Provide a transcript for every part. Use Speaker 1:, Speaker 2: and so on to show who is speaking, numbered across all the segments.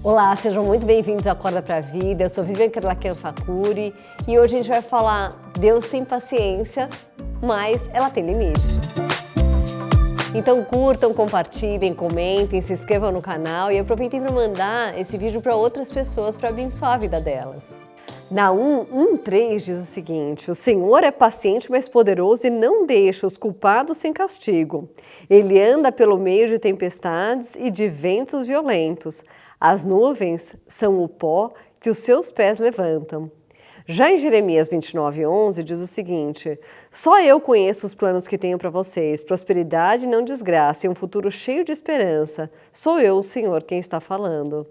Speaker 1: Olá, sejam muito bem-vindos ao Acorda Pra Vida. Eu sou Vivian Kerlakian Facuri e hoje a gente vai falar Deus tem paciência, mas ela tem limite. Então curtam, compartilhem, comentem, se inscrevam no canal e aproveitem para mandar esse vídeo para outras pessoas para abençoar a vida delas. Naum 1:3 diz o seguinte: o Senhor é paciente, mas poderoso e não deixa os culpados sem castigo. Ele anda pelo meio de tempestades e de ventos violentos. As nuvens são o pó que os seus pés levantam. Já em Jeremias 29:11 diz o seguinte: só eu conheço os planos que tenho para vocês, prosperidade e não desgraça, e um futuro cheio de esperança. Sou eu, o Senhor, quem está falando.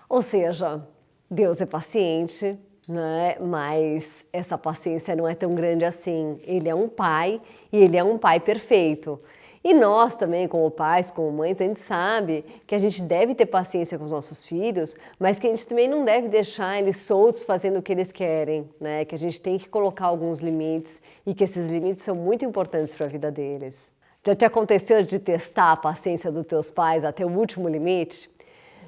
Speaker 1: Ou seja, Deus é paciente, né? Mas essa paciência não é tão grande assim. Ele é um pai e ele é um pai perfeito. E nós também, como pais, como mães, a gente sabe que a gente deve ter paciência com os nossos filhos, mas que a gente também não deve deixar eles soltos fazendo o que eles querem, né? Que a gente tem que colocar alguns limites e que esses limites são muito importantes para a vida deles. Já te aconteceu de testar a paciência dos teus pais até o último limite?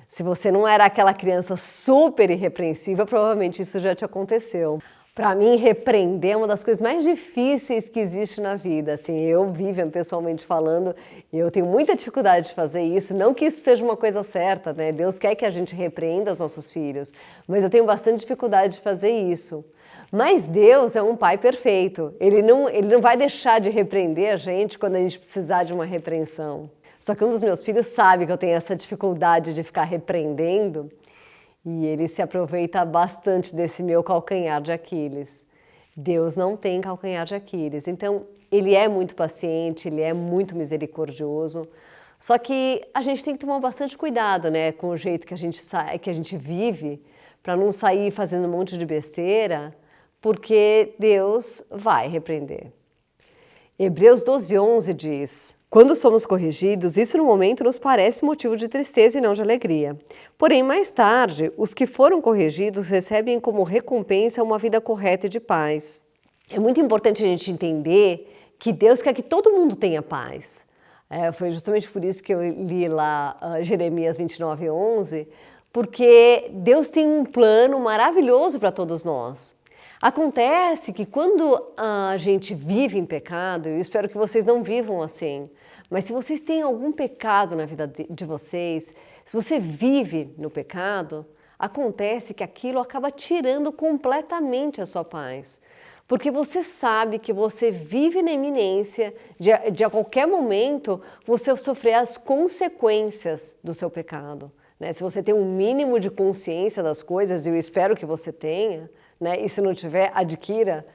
Speaker 1: Se você não era aquela criança super irrepreensível, provavelmente isso já te aconteceu. Para mim, repreender é uma das coisas mais difíceis que existe na vida. Assim, eu, Vivian, pessoalmente falando, eu tenho muita dificuldade de fazer isso. Não que isso seja uma coisa certa, né? Deus quer que a gente repreenda os nossos filhos, mas eu tenho bastante dificuldade de fazer isso. Mas Deus é um pai perfeito. Ele não vai deixar de repreender a gente quando a gente precisar de uma repreensão. Só que um dos meus filhos sabe que eu tenho essa dificuldade de ficar repreendendo e ele se aproveita bastante desse meu calcanhar de Aquiles. Deus não tem calcanhar de Aquiles, então ele é muito paciente, ele é muito misericordioso, só que a gente tem que tomar bastante cuidado, né, com o jeito que a gente vive, para não sair fazendo um monte de besteira, porque Deus vai repreender. Hebreus 12:11 diz: quando somos corrigidos, isso no momento nos parece motivo de tristeza e não de alegria. Porém, mais tarde, os que foram corrigidos recebem como recompensa uma vida correta e de paz. É muito importante a gente entender que Deus quer que todo mundo tenha paz. Foi justamente por isso que eu li lá Jeremias 29:11, porque Deus tem um plano maravilhoso para todos nós. Acontece que quando a gente vive em pecado, eu espero que vocês não vivam assim, mas se vocês têm algum pecado na vida de vocês, se você vive no pecado, acontece que aquilo acaba tirando completamente a sua paz. Porque você sabe que você vive na iminência de a qualquer momento você sofrer as consequências do seu pecado, né? Se você tem um mínimo de consciência das coisas, e eu espero que você tenha, né? E se não tiver, adquira.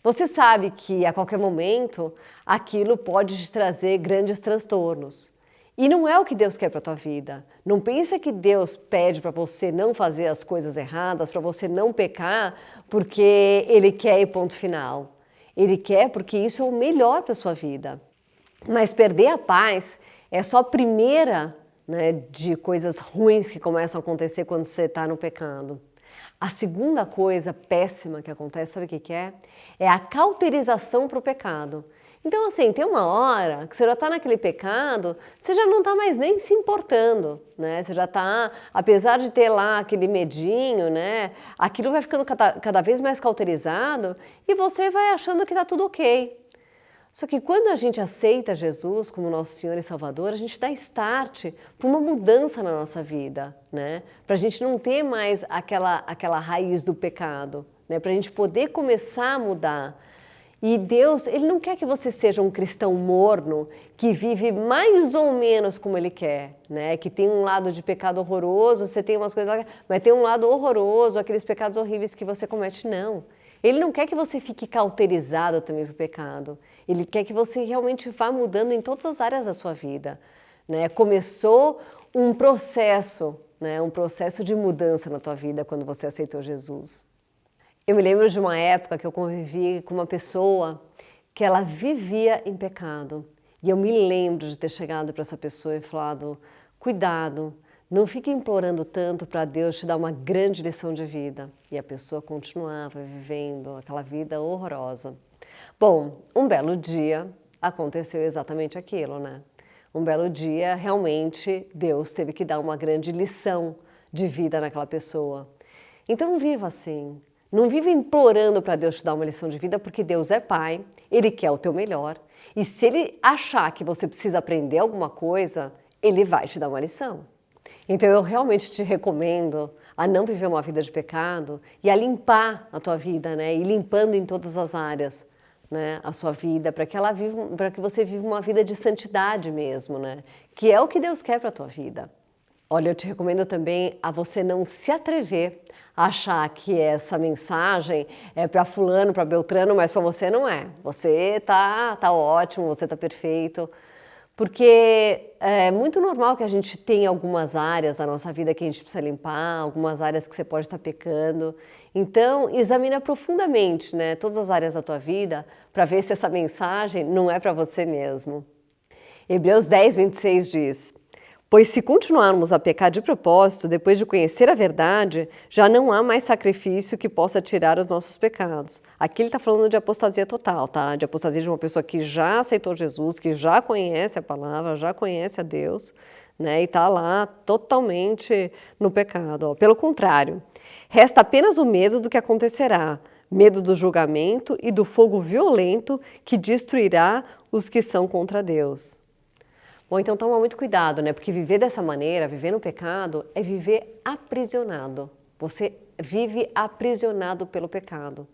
Speaker 1: Você sabe que a qualquer momento aquilo pode te trazer grandes transtornos. E não é o que Deus quer para a tua vida. Não pensa que Deus pede para você não fazer as coisas erradas, para você não pecar, porque Ele quer e ponto final. Ele quer porque isso é o melhor para a sua vida. Mas perder a paz é só a primeira, né, de coisas ruins que começam a acontecer quando você está no pecado. A segunda coisa péssima que acontece, sabe o que é? É a cauterização para o pecado. Então, assim, tem uma hora que você já está naquele pecado, você já não está mais nem se importando, né? Você já está, apesar de ter lá aquele medinho, né? Aquilo vai ficando cada vez mais cauterizado e você vai achando que está tudo ok. Só que quando a gente aceita Jesus como nosso Senhor e Salvador, a gente dá start para uma mudança na nossa vida, né? Para a gente não ter mais aquela raiz do pecado, né? Para a gente poder começar a mudar. E Deus, Ele não quer que você seja um cristão morno que vive mais ou menos como Ele quer, né? Que tem um lado de pecado horroroso, você tem umas coisas lá, mas tem um lado horroroso, aqueles pecados horríveis que você comete, não. Ele não quer que você fique cauterizado também para o pecado. Ele quer que você realmente vá mudando em todas as áreas da sua vida, né? Começou um processo, né? Um processo de mudança na tua vida quando você aceitou Jesus. Eu me lembro de uma época que eu convivi com uma pessoa que ela vivia em pecado. E eu me lembro de ter chegado para essa pessoa e falado: cuidado, não fique implorando tanto para Deus te dar uma grande lição de vida. E a pessoa continuava vivendo aquela vida horrorosa. Bom, um belo dia aconteceu exatamente aquilo, né? Um belo dia, realmente, Deus teve que dar uma grande lição de vida naquela pessoa. Então não viva assim. Não viva implorando para Deus te dar uma lição de vida, porque Deus é Pai, Ele quer o teu melhor. E se Ele achar que você precisa aprender alguma coisa, Ele vai te dar uma lição. Então eu realmente te recomendo a não viver uma vida de pecado e a limpar a tua vida, né? E limpando em todas as áreas, né? A sua vida, para que você viva uma vida de santidade mesmo, né? Que é o que Deus quer para a tua vida. Olha, eu te recomendo também a você não se atrever a achar que essa mensagem é para fulano, para beltrano, mas para você não é. Você tá ótimo, você tá perfeito. Porque é muito normal que a gente tenha algumas áreas da nossa vida que a gente precisa limpar, algumas áreas que você pode estar pecando. Então, examina profundamente, né, todas as áreas da tua vida para ver se essa mensagem não é para você mesmo. Hebreus 10, 26 diz: pois se continuarmos a pecar de propósito, depois de conhecer a verdade, já não há mais sacrifício que possa tirar os nossos pecados. Aqui ele está falando de apostasia total, tá? De apostasia de uma pessoa que já aceitou Jesus, que já conhece a palavra, já conhece a Deus, né? E está lá totalmente no pecado. Ó. Pelo contrário, resta apenas o medo do que acontecerá, medo do julgamento e do fogo violento que destruirá os que são contra Deus. Bom, então toma muito cuidado, né? Porque viver dessa maneira, viver no pecado, é viver aprisionado. Você vive aprisionado pelo pecado.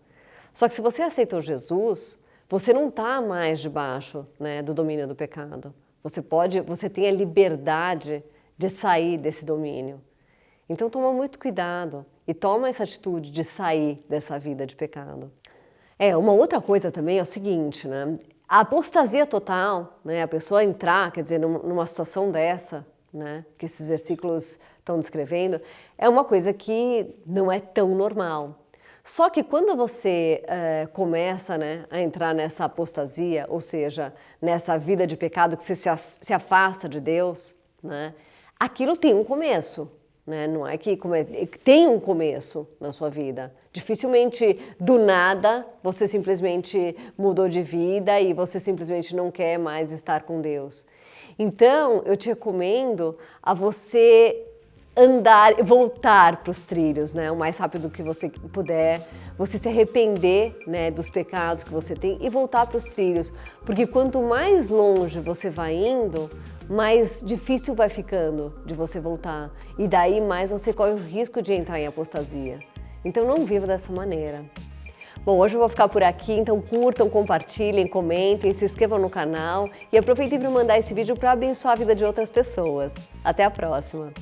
Speaker 1: Só que se você aceitou Jesus, você não está mais debaixo, né, do domínio do pecado. Você tem a liberdade de sair desse domínio. Então toma muito cuidado e toma essa atitude de sair dessa vida de pecado. Uma outra coisa também é o seguinte, né? A apostasia total, né, a pessoa entrar, quer dizer, numa situação dessa, né, que esses versículos estão descrevendo, é uma coisa que não é tão normal. Só que quando você começa, né, a entrar nessa apostasia, ou seja, nessa vida de pecado que você se afasta de Deus, né, aquilo tem um começo. Né? Não é que tem um começo na sua vida. Dificilmente, do nada, você simplesmente mudou de vida e você simplesmente não quer mais estar com Deus. Então, eu te recomendo a você voltar para os trilhos, né? O mais rápido que você puder, você se arrepender, né, dos pecados que você tem e voltar para os trilhos. Porque quanto mais longe você vai indo, mais difícil vai ficando de você voltar. E daí mais você corre o risco de entrar em apostasia. Então não viva dessa maneira. Bom, hoje eu vou ficar por aqui, então curtam, compartilhem, comentem, se inscrevam no canal e aproveitem para mandar esse vídeo para abençoar a vida de outras pessoas. Até a próxima!